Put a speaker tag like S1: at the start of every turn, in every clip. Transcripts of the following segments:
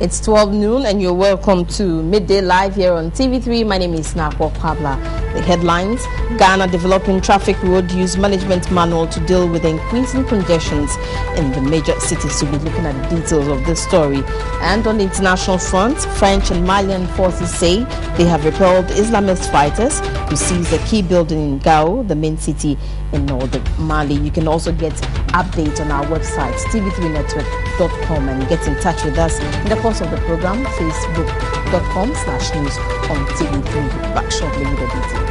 S1: It's 12 noon and you're welcome to Midday Live here on TV3. My name is Nako Pabla. The headlines: Ghana developing traffic road use management manual to deal with increasing congestions in the major cities. We'll be looking at the details of this story. And on the international front, French and Malian forces say they have repelled Islamist fighters who seized a key building in Gao, the main city in northern Mali. You can also get updates on our website, tv3network.com, and get in touch with us in the course of the program, facebook.com/news on TV3. Back shortly with the details.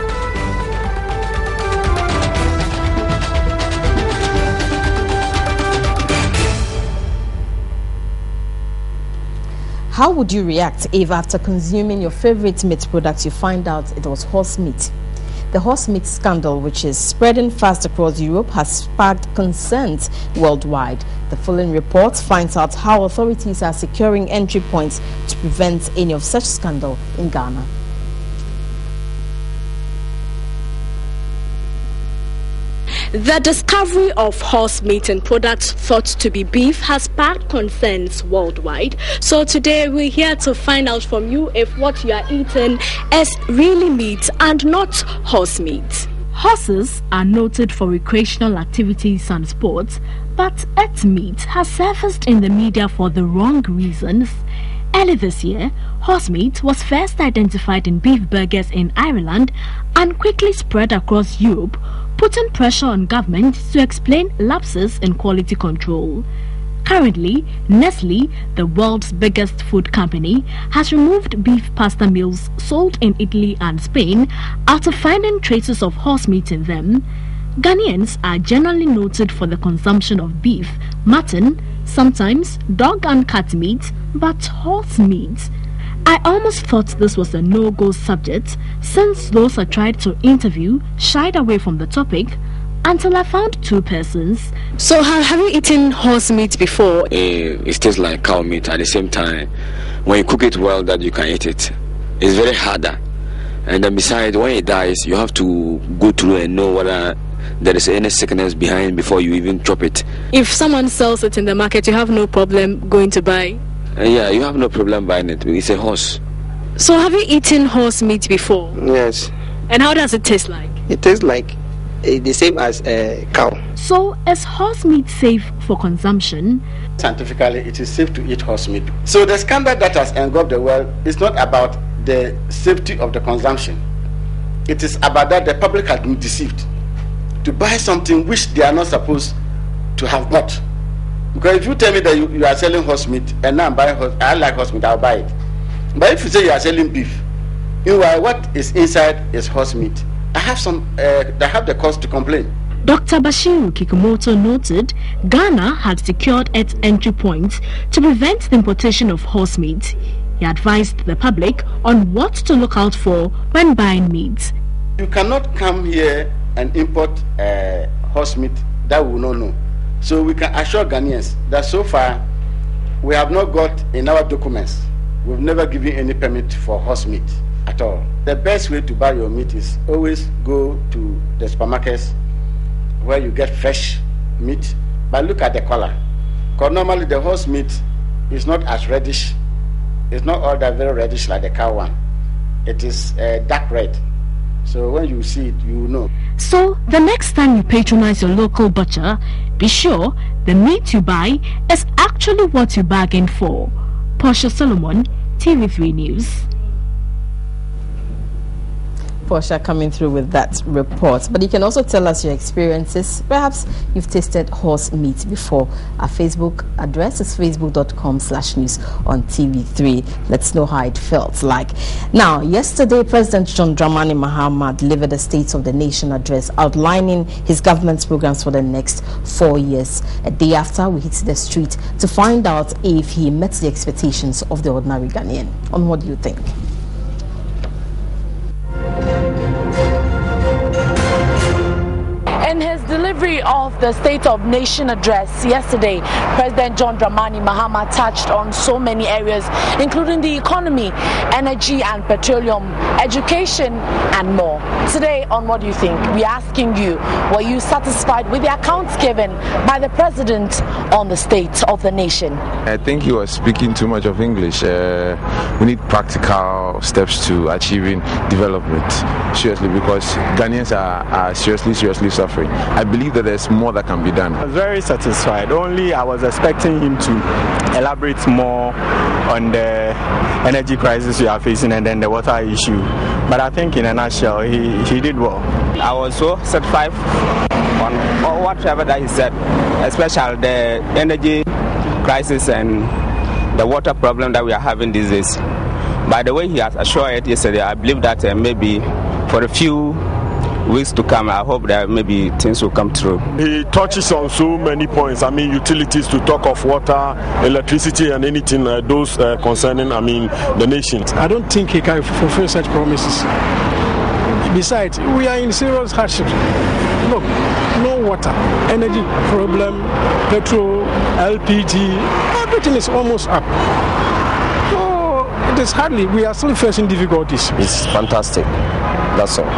S1: How would you react if after consuming your favorite meat products you find out it was horse meat? The horse meat scandal, which is spreading fast across Europe, has sparked concerns worldwide. The following report finds out how authorities are securing entry points to prevent any of such scandal in Ghana.
S2: The discovery of horse meat and products thought to be beef has sparked concerns worldwide. So today we're here to find out from you if what you are eating is really meat and not horse meat. Horses are noted for recreational activities and sports, but its meat has surfaced in the media for the wrong reasons. Early this year, horse meat was first identified in beef burgers in Ireland and quickly spread across Europe, putting pressure on government to explain lapses in quality control. Currently, Nestle, the world's biggest food company, has removed beef pasta meals sold in Italy and Spain after finding traces of horse meat in them. Ghanaians are generally noted for the consumption of beef, mutton, sometimes dog and cat meat, but horse meat. I almost thought this was a no-go subject since those I tried to interview shied away from the topic until I found two persons. So have you eaten horse meat before?
S3: It tastes like cow meat. At the same time, when you cook it well, that you can eat it. It's very harder. And then besides, when it dies, you have to go through and know whether there is any sickness behind before you even chop it.
S2: If someone sells it in the market, you have no problem going to buy?
S3: Yeah, you have no problem buying it. It's a horse.
S2: So have you eaten horse meat before?
S4: Yes.
S2: And how does it taste like?
S4: It tastes like the same as a cow.
S2: So is horse meat safe for consumption?
S5: Scientifically, it is safe to eat horse meat. So the scandal that has engulfed the world is not about the safety of the consumption. It is about that the public has been deceived to buy something which they are not supposed to have bought. Because if you tell me that you are selling horse meat and now I'm buying horse, I like horse meat, I'll buy it. But if you say you are selling beef, what is inside is horse meat. I have the cause to complain.
S2: Dr. Bashiru Kikumoto noted Ghana had secured its entry points to prevent the importation of horse meat. He advised the public on what to look out for when buying meat.
S5: You cannot come here and import horse meat that we will not know. So we can assure Ghanaians that so far we have not got in our documents, we've never given any permit for horse meat at all. The best way to buy your meat is always go to the supermarkets where you get fresh meat, but look at the color. Because normally the horse meat is not as reddish, it's not all that very reddish like the cow one. It is dark red. So when you see it, you know.
S2: So the next time you patronize your local butcher, be sure the meat you buy is actually what you bargained for. Portia Solomon, TV3 News.
S1: Portia coming through with that report. But you can also tell us your experiences. Perhaps you've tasted horse meat before. Our Facebook address is facebook.com/news on TV3. Let's know how it felt like. Now, yesterday, President John Dramani Mahama delivered a State of the Nation address outlining his government's programs for the next 4 years. A day after, we hit the street to find out if he met the expectations of the ordinary Ghanaian. On what do you think?
S6: In his delivery of of the State of Nation address yesterday, President John Dramani Mahama touched on so many areas, including the economy, energy and petroleum, education and more. Today on What Do You Think? We're asking you, were you satisfied with the accounts given by the President on the state of the nation?
S7: I think he was speaking too much of English. We need practical steps to achieving development, seriously, because Ghanaians are seriously suffering. I believe that there's more that can be done.
S8: I was very satisfied. Only I was expecting him to elaborate more on the energy crisis we are facing and then the water issue. But I think in a nutshell, he did well.
S9: I was so satisfied on whatever that he said, especially the energy crisis and the water problem that we are having these days. By the way he has assured it yesterday, I believe that maybe for a few weeks to come, I hope that maybe things will come through.
S10: He touches on so many points. I mean, utilities, to talk of water, electricity, and anything those concerning, the nation.
S11: I don't think he can fulfill such promises. Besides, we are in serious hardship. Look, no water, energy problem, petrol, LPG, everything is almost up. So it is hardly, we are still facing difficulties.
S12: It's fantastic, that's all.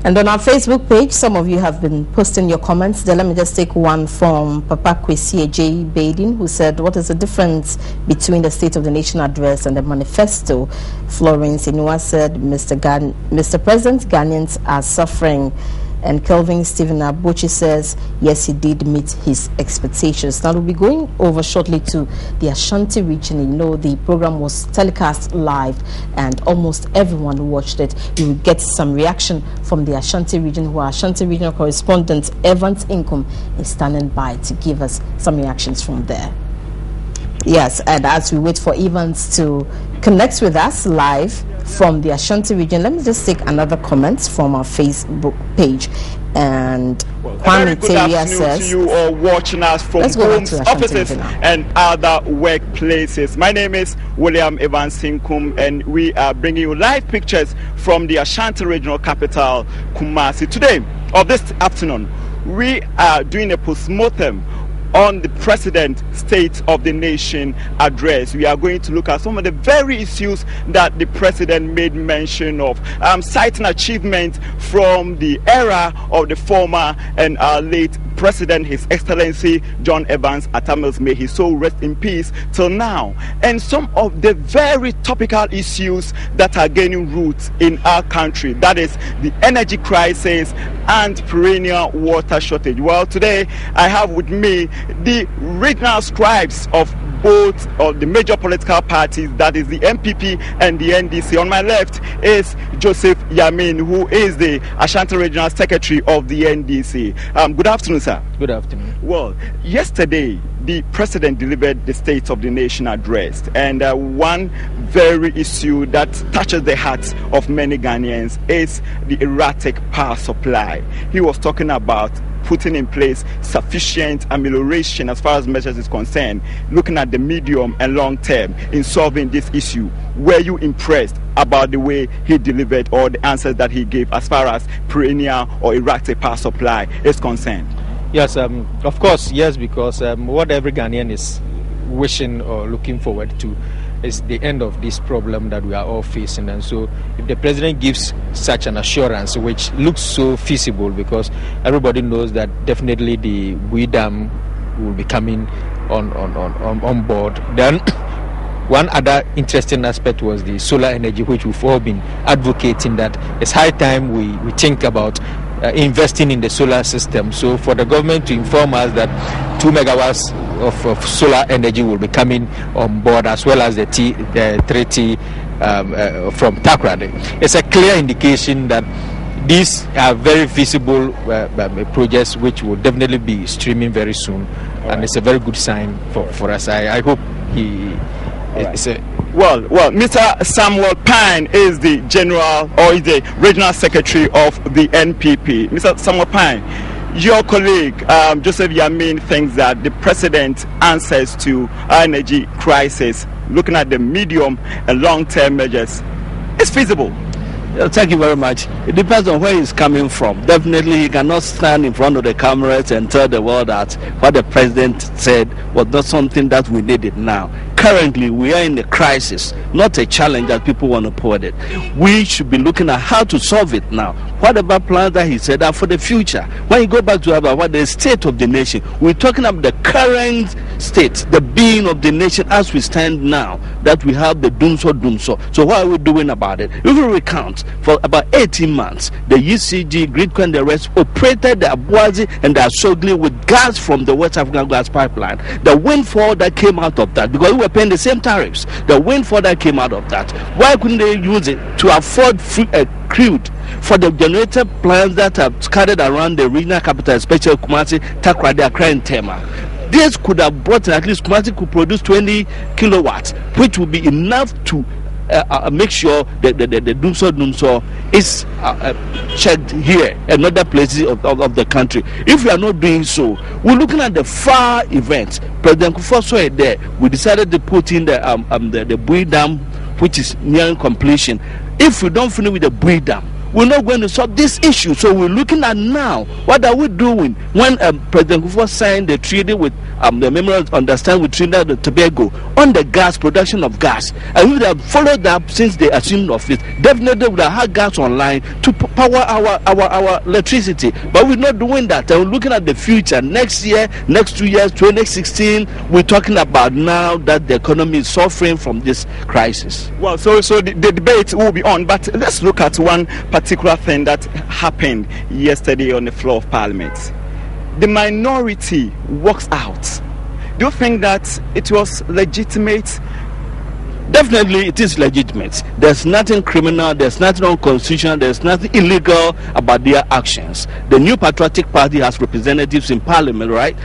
S1: And on our Facebook page, some of you have been posting your comments there. Let me just take one from Papa Kwesi J. Badin, who said, what is the difference between the State of the Nation address and the manifesto? Florence Inua said, Mr. President, Ghanaians are suffering. And Kelvin Stephen Abuchi says, yes, he did meet his expectations. Now, we'll be going over shortly to the Ashanti region. You know, the program was telecast live and almost everyone watched it. We will get some reaction from the Ashanti region, where Ashanti regional correspondent Evans Inkum is standing by to give us some reactions from there. Yes, and as we wait for Evans to connect with us live from the Ashanti region, let me just take another comment from our Facebook page. And Kwame Teria says,
S13: to you all watching us from homes, offices and other workplaces. My name is William Evans Sinkum, and we are bringing you live pictures from the Ashanti regional capital, Kumasi. Today, or this afternoon, we are doing a postmortem on the President's State of the Nation address. We are going to look at some of the very issues that the President made mention of, citing achievements from the era of the former and late President, His Excellency John Evans Atta Mills, may his soul rest in peace, till now, and some of the very topical issues that are gaining roots in our country, that is the energy crisis and perennial water shortage. Well, today I have with me the regional scribes of both of the major political parties, that is the MPP and the NDC. On my left is Joseph Yamin, who is the Ashanti Regional Secretary of the NDC. Good afternoon, sir.
S14: Good afternoon.
S13: Well, yesterday the President delivered the State of the Nation address, and one very issue that touches the hearts of many Ghanaians is the erratic power supply. He was talking about putting in place sufficient amelioration as far as measures is concerned, looking at the medium and long term in solving this issue. Were you impressed about the way he delivered or the answers that he gave as far as perennial or erratic power supply is concerned?
S14: Yes, of course, yes, because what every Ghanaian is wishing or looking forward to is the end of this problem that we are all facing. And so if the President gives such an assurance, which looks so feasible, because everybody knows that definitely the Bui Dam will be coming on board, then one other interesting aspect was the solar energy, which we've all been advocating, that it's high time we think about investing in the solar system. So for the government to inform us that 2 megawatts of solar energy will be coming on board, as well as the 3T from Takrady, it's a clear indication that these are very feasible projects which will definitely be streaming very soon. And it's a very good sign for us. I hope it's a...
S13: Well, Mr. Samuel Pine is the general or is the regional secretary of the NPP. Mr. Samuel Pine, Your colleague, Joseph Yamin, thinks that the president answers to our energy crisis, looking at the medium and long-term measures, is feasible.
S15: Thank you very much. It depends on where he's coming from. Definitely, he cannot stand in front of the cameras and tell the world that what the president said was not something that we needed now. Currently, we are in a crisis, not a challenge that people want to put it. We should be looking at how to solve it now. Whatever plans that he said are for the future. When you go back to about the state of the nation, we're talking about the current state, the being of the nation as we stand now, that we have the doomso. So what are we doing about it? If we recount, for about 18 months, the UCG, Gridco and the rest operated the Abuazi and the Asogli with gas from the West African gas pipeline. The windfall that came out of that, because we were paying the same tariffs, the windfall that came out of that, why couldn't they use it to afford crude for the generator plants that are scattered around the regional capital, especially Kumasi, Takoradi, Accra and Tema? This could have brought, at least Kumasi could produce 20 kilowatts, which would be enough to make sure that the doomso is checked here and other places of the country. If we are not doing so, we're looking at the far events. President Kufuor saw it there. We decided to put in the Bui Dam, which is nearing completion. If we don't finish with the Bui Dam, we're not going to solve this issue. So we're looking at now, what are we doing? When President Kufuor signed the treaty with the memorandum of understanding with Trinidad and Tobago on the gas, production of gas, and we would have followed up since they assumed office, definitely would have had gas online to power our electricity. But we're not doing that. And we're looking at the future. Next year, next 2 years, 2016, we're talking about now that the economy is suffering from this crisis.
S13: Well, so the debate will be on, but let's look at one particular thing that happened yesterday on the floor of Parliament. The minority walks out. Do you think that it was legitimate?
S15: Definitely it is legitimate. There's nothing criminal, there's nothing unconstitutional, there's nothing illegal about their actions. The New Patriotic Party has representatives in Parliament, right?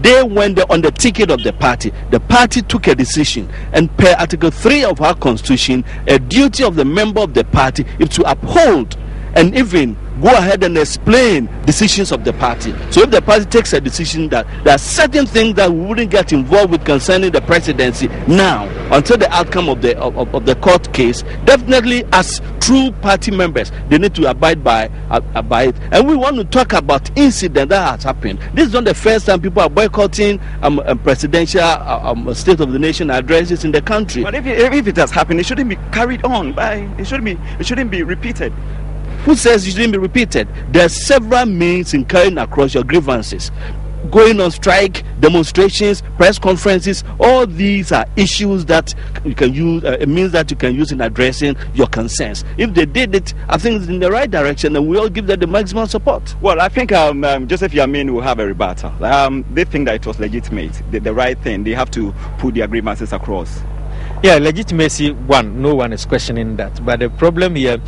S15: They went there on the ticket of the party. The party took a decision, and per Article 3 of our Constitution, a duty of the member of the party is to uphold and even go ahead and explain decisions of the party. So if the party takes a decision that there are certain things that we wouldn't get involved with concerning the presidency now until the outcome of the court case, definitely as true party members, they need to abide by it. And we want to talk about incident that has happened. This is not the first time people are boycotting presidential state of the nation addresses in the country.
S13: But if it has happened, it shouldn't be carried on it shouldn't be repeated.
S15: Who says it shouldn't be repeated? There are several means in carrying across your grievances. Going on strike, demonstrations, press conferences, all these are issues that you can use, means that you can use in addressing your concerns. If they did it, I think it's in the right direction, and we all give them the maximum support.
S13: Well, I think Joseph Yamin will have a rebuttal. They think that it was legitimate, the right thing. They have to put their grievances across.
S14: Yeah, legitimacy, no one is questioning that. But the problem here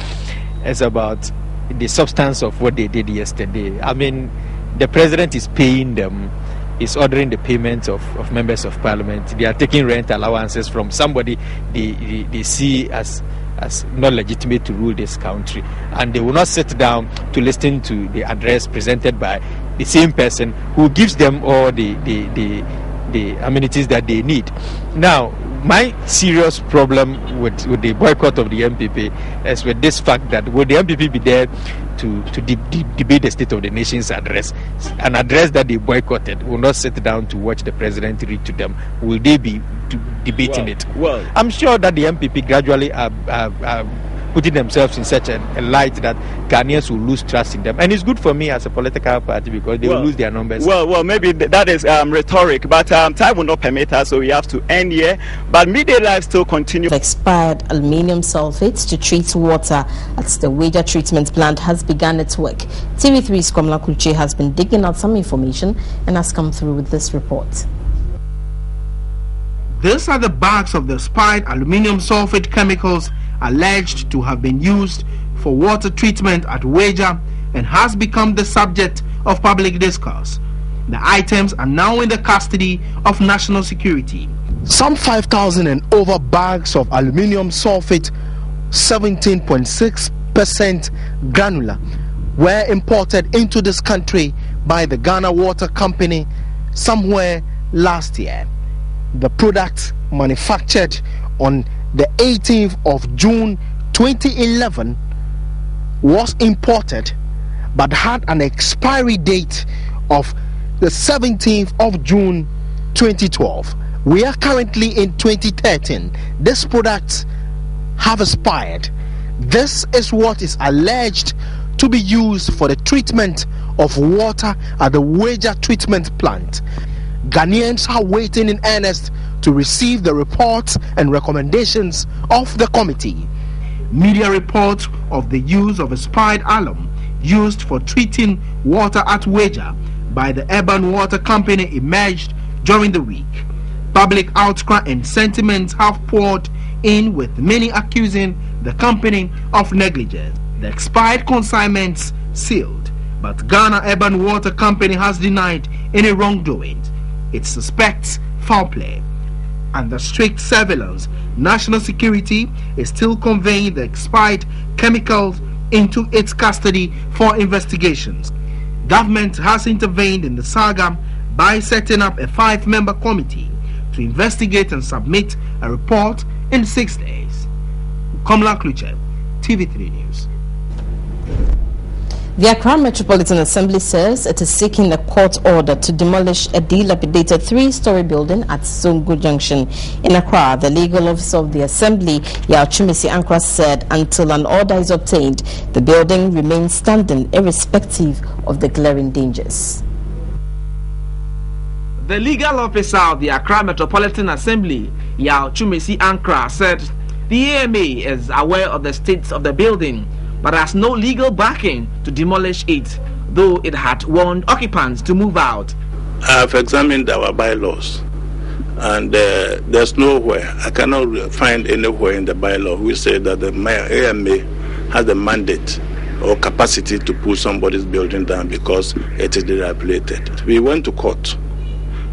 S14: is about the substance of what they did yesterday. I mean, the president is paying them, is ordering the payment of members of parliament. They are taking rent allowances from somebody they see as not legitimate to rule this country, and they will not sit down to listen to the address presented by the same person who gives them all the amenities that they need. Now, my serious problem with the boycott of the MPP is with this fact that will the MPP be there to debate the State of the Nation's address, an address that they boycotted, will not sit down to watch the president read to them? Will they be debating it?
S13: Well,
S14: I'm sure that the MPP gradually are putting themselves in such a light that Ghanaians will lose trust in them, and it's good for me as a political party because they will lose their numbers.
S13: Well, maybe that is rhetoric, but time will not permit us, so we have to end here. But Midday Live still continues.
S1: Expired aluminium sulfate to treat water at the Wager treatment plant has begun its work. TV3's Komla Kulche has been digging out some information and has come through with this report.
S16: These are the bags of the expired aluminium sulfate chemicals alleged to have been used for water treatment at Wager and has become the subject of public discourse. The items are now in the custody of national security.
S17: Some 5,000 and over bags of aluminium sulfate, 17.6% granular, were imported into this country by the Ghana Water Company somewhere last year. The product, manufactured on the 18th of June 2011, was imported but had an expiry date of the 17th of June 2012. We are currently in 2013. These products have expired. This is what is alleged to be used for the treatment of water at the Weja treatment plant. Ghanaians are waiting in earnest to receive the reports and recommendations of the committee. Media reports of the use of expired alum used for treating water at Weja by the Urban Water Company emerged during the week. Public outcry and sentiments have poured in, with many accusing the company of negligence. The expired consignments sealed, but Ghana Urban Water Company has denied any wrongdoing. It suspects foul play. Under strict surveillance, national security is still conveying the expired chemicals into its custody for investigations. Government has intervened in the saga by setting up a 5-member committee to investigate and submit a report in 6 days. Komla Kluche, TV3 News.
S1: The Accra Metropolitan Assembly says it is seeking a court order to demolish a dilapidated 3-story building at Zongo Junction in Accra. The legal officer of the Assembly, Chumesi Ankra, said until an order is obtained, the building remains standing irrespective of the glaring dangers.
S16: The legal officer of the Accra Metropolitan Assembly, Chumesi Ankra, said the AMA is aware of the state of the building but has no legal backing to demolish it, though it had warned occupants to move out.
S18: I have examined our bylaws, and there's nowhere, I cannot find anywhere in the bylaw we say that the AMA has the mandate or capacity to pull somebody's building down because it is dilapidated. We went to court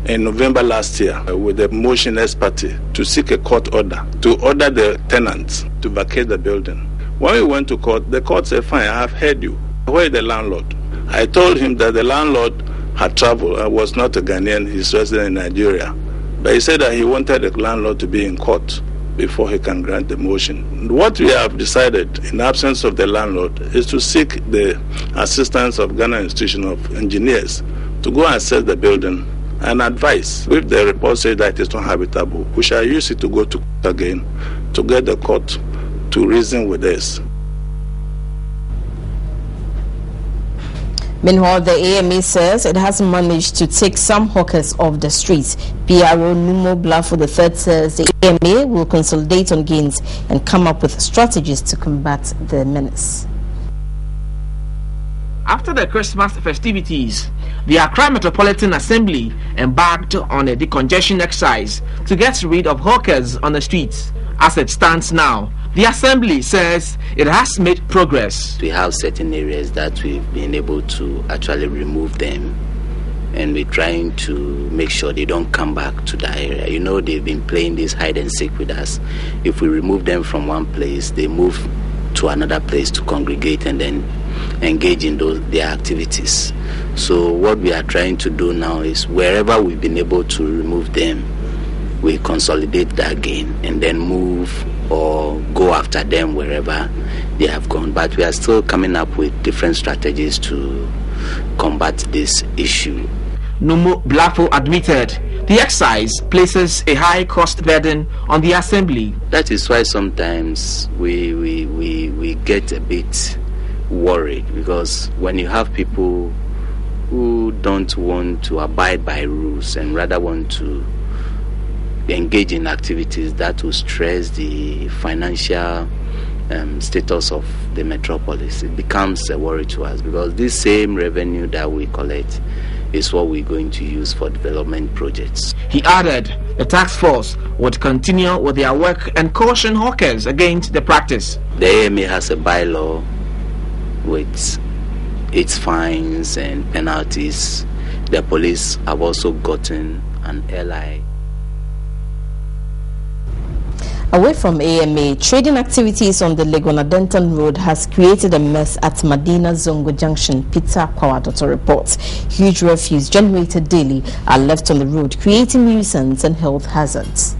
S18: in November last year with a motion party to seek a court order to order the tenants to vacate the building. When we went to court, the court said, fine, I have heard you. Where is the landlord? I told him that the landlord had traveled. I was not a Ghanaian, he's resident in Nigeria. But he said that he wanted the landlord to be in court before he can grant the motion. What we have decided, in absence of the landlord, is to seek the assistance of Ghana Institution of Engineers to go and assess the building and advise. If the report says that it is not habitable, we shall use it to go to court again to get the court to reason with this.
S1: Meanwhile, the AMA says it has managed to take some hawkers off the streets. PRO Numo Blafo III says the AMA will consolidate on gains and come up with strategies to combat the menace.
S16: After the Christmas festivities, the Accra Metropolitan Assembly embarked on a decongestion exercise to get rid of hawkers on the streets. As it stands now, the Assembly says it has made progress.
S19: We have certain areas that we've been able to actually remove them, and we're trying to make sure they don't come back to that area. You know, they've been playing this hide and seek with us. If we remove them from one place, they move to another place to congregate and then engage in their activities. So what we are trying to do now is wherever we've been able to remove them, we consolidate that again and then move or go after them wherever they have gone. But we are still coming up with different strategies to combat this issue.
S16: Numo Blafo admitted the exercise places a high cost burden on the Assembly.
S19: That is why sometimes we get a bit worried, because when you have people who don't want to abide by rules and rather want to engage in activities that will stress the financial status of the metropolis, it becomes a worry to us, because this same revenue that we collect is what we're going to use for development projects.
S16: He added the task force would continue with their work and caution hawkers against the practice.
S19: The AMA has a bylaw with its fines and penalties. The police have also gotten an LI.
S1: Away from AMA, trading activities on the Legon-Adentan Road has created a mess at Madina Zongo Junction, Peter Kwawadoto reports. Huge refuse generated daily are left on the road, creating nuisance and health hazards.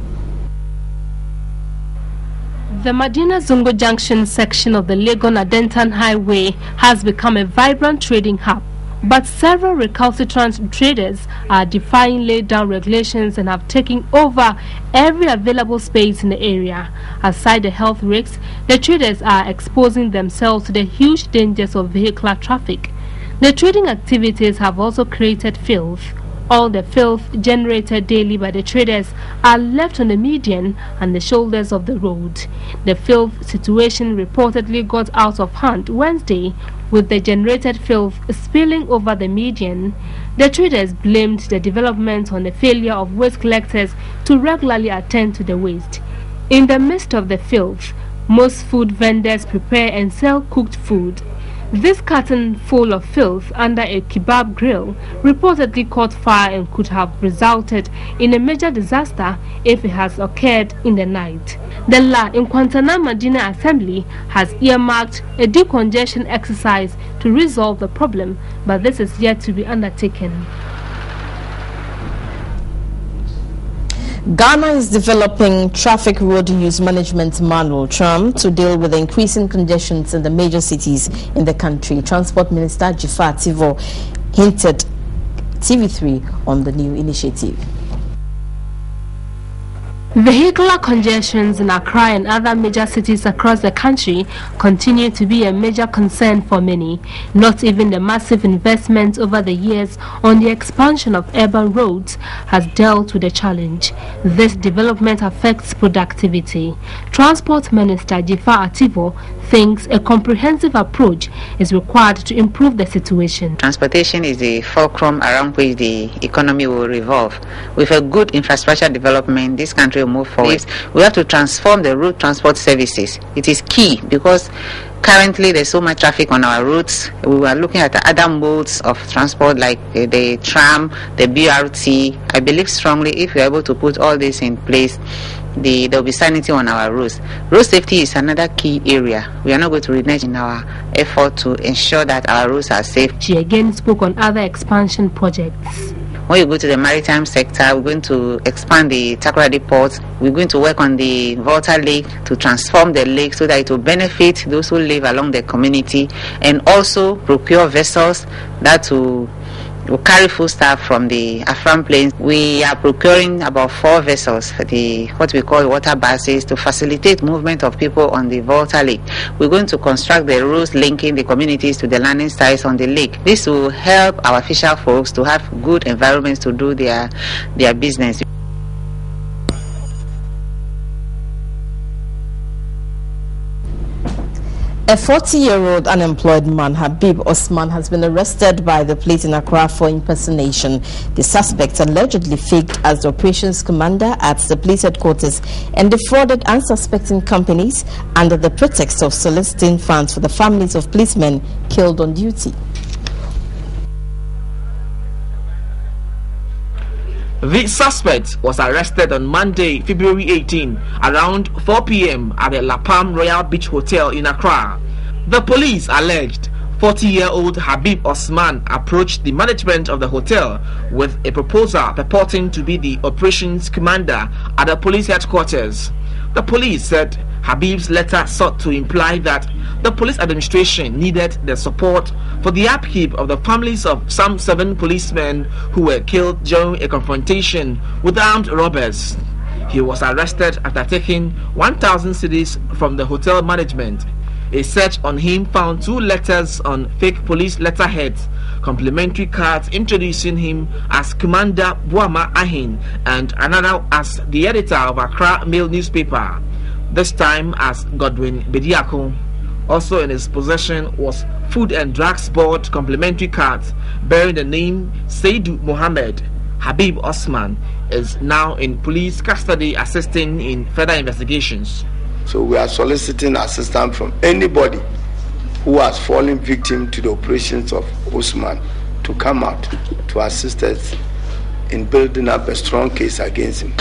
S20: The Madina Zongo Junction section of the Legon-Adentan Highway has become a vibrant trading hub. But several recalcitrant traders are defying laid-down regulations and have taken over every available space in the area. Aside the health risks, the traders are exposing themselves to the huge dangers of vehicular traffic. The trading activities have also created filth. All the filth generated daily by the traders are left on the median and the shoulders of the road. The filth situation reportedly got out of hand Wednesday, with the generated filth spilling over the median. The traders blamed the development on the failure of waste collectors to regularly attend to the waste. In the midst of the filth, most food vendors prepare and sell cooked food. This carton full of filth under a kebab grill reportedly caught fire and could have resulted in a major disaster if it has occurred in the night. The La Nkwantana Madina Assembly has earmarked a decongestion exercise to resolve the problem, but this is yet to be undertaken.
S1: Ghana is developing traffic road use management manual (TRAM) to deal with the increasing congestions in the major cities in the country. Transport Minister Jifar Tivo hinted TV3 on the new initiative.
S20: Vehicular congestions in Accra and other major cities across the country continue to be a major concern for many. Not even the massive investment over the years on the expansion of urban roads has dealt with the challenge. This development affects productivity. Transport Minister Jifar Ativo thinks a comprehensive approach is required to improve the situation.
S21: Transportation is the fulcrum around which the economy will revolve. With a good infrastructure development, this country will move forward. We have to transform the road transport services. It is key because currently there's so much traffic on our roads. We were looking at other modes of transport like the tram, the BRT. I believe strongly if we're able to put all this in place, there will be sanity on our roads. Road safety is another key area. We are not going to renege in our effort to ensure that our roads are safe.
S20: She again spoke on other expansion projects.
S21: When you go to the maritime sector, we're going to expand the Takoradi port. We're going to work on the Volta Lake to transform the lake so that it will benefit those who live along the community, and also procure vessels that will carry foodstuff from the Afram Plains. We are procuring about 4 vessels, what we call water buses, to facilitate movement of people on the Volta Lake. We're going to construct the roads linking the communities to the landing sites on the lake. This will help our fisher folks to have good environments to do their business.
S1: A 40-year-old unemployed man, Habib Osman, has been arrested by the police in Accra for impersonation. The suspect allegedly faked as the operations commander at the police headquarters and defrauded unsuspecting companies under the pretext of soliciting funds for the families of policemen killed on duty.
S22: The suspect was arrested on Monday, February 18, around 4 p.m. at the La Palm Royal Beach Hotel in Accra. The police alleged 40-year-old Habib Osman approached the management of the hotel with a proposal purporting to be the operations commander at the police headquarters. The police said Habib's letter sought to imply that the police administration needed the support for the upkeep of the families of some 7 policemen who were killed during a confrontation with armed robbers. He was arrested after taking 1,000 cedis from the hotel management. A search on him found 2 letters on fake police letterheads, complimentary cards introducing him as Commander Buama Ahin and another as the editor of Accra Mail newspaper, this time as Godwin Bediako. Also in his possession was Food and Drugs Board complimentary cards bearing the name Seidu Mohammed. Habib Osman is now in police custody assisting in further investigations.
S23: So we are soliciting assistance from anybody who has fallen victim to the operations of Osman to come out to assist us in building up a strong case against him.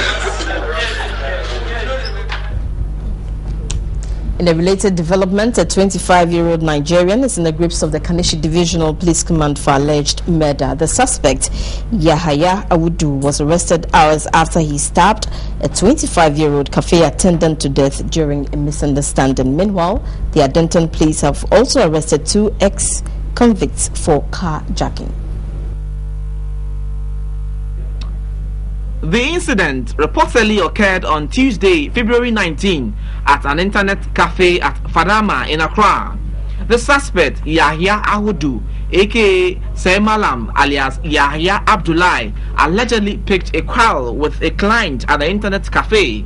S1: In a related development, a 25-year-old Nigerian is in the grips of the Kanishi Divisional Police Command for alleged murder. The suspect, Yahaya Awudu, was arrested hours after he stabbed a 25-year-old cafe attendant to death during a misunderstanding. Meanwhile, the Adenton police have also arrested 2 ex-convicts for carjacking.
S22: The incident reportedly occurred on Tuesday, February 19, at an internet cafe at Fadama in Accra. The suspect, Yahya Ahudu, aka Saimalam alias Yahya Abdullahi, allegedly picked a quarrel with a client at the internet cafe.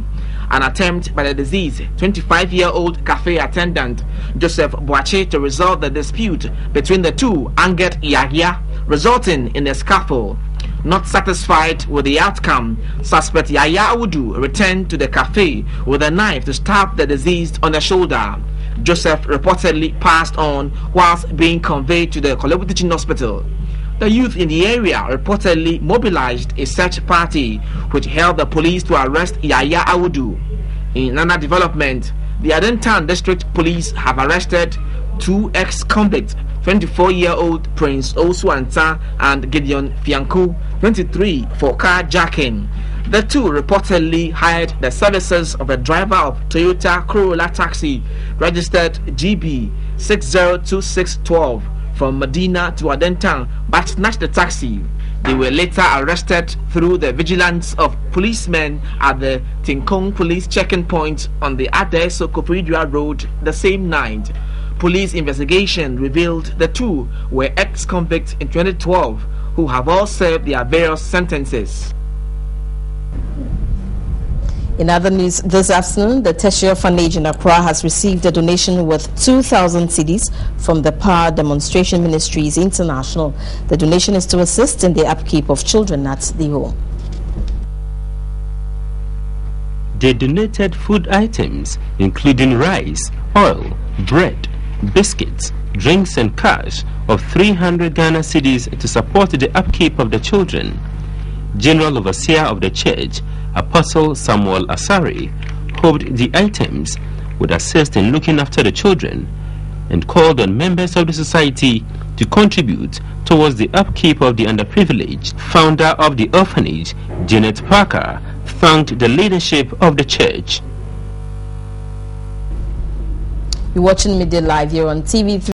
S22: An attempt by the deceased 25-year-old cafe attendant Joseph Boache to resolve the dispute between the two angered Yahya, resulting in a scuffle. Not satisfied with the outcome, suspect Yahya Awudu returned to the cafe with a knife to stab the deceased on the shoulder. Joseph reportedly passed on whilst being conveyed to the Kolebu Teaching Hospital. The youth in the area reportedly mobilized a search party which helped the police to arrest Yahya Awudu. In another development, the Adentan District Police have arrested 2 ex-convicts, 24-year-old Prince Osuanta and Gideon Fianku, 23, for carjacking. The 2 reportedly hired the services of a driver of Toyota Corolla taxi registered GB 602612 from Medina to Adentan, but snatched the taxi. They were later arrested through the vigilance of policemen at the Tinkong police checking point on the Adeso Kopridua Road the same night. Police investigation revealed the 2 were ex-convicts in 2012 who have all served their various sentences.
S1: In other news this afternoon, the Tertiary Orphanage in Accra has received a donation worth 2,000 cedis from the Power Demonstration Ministries International. The donation is to assist in the upkeep of children at the home.
S3: They donated food items including rice, oil, bread, biscuits, drinks and cash of 300 Ghana cedis to support the upkeep of the children. General Overseer of the Church, Apostle Samuel Asari, hoped the items would assist in looking after the children and called on members of the society to contribute towards the upkeep of the underprivileged. Founder of the orphanage, Janet Parker, thanked the leadership of the church.
S1: You're watching Midday Live here on TV3.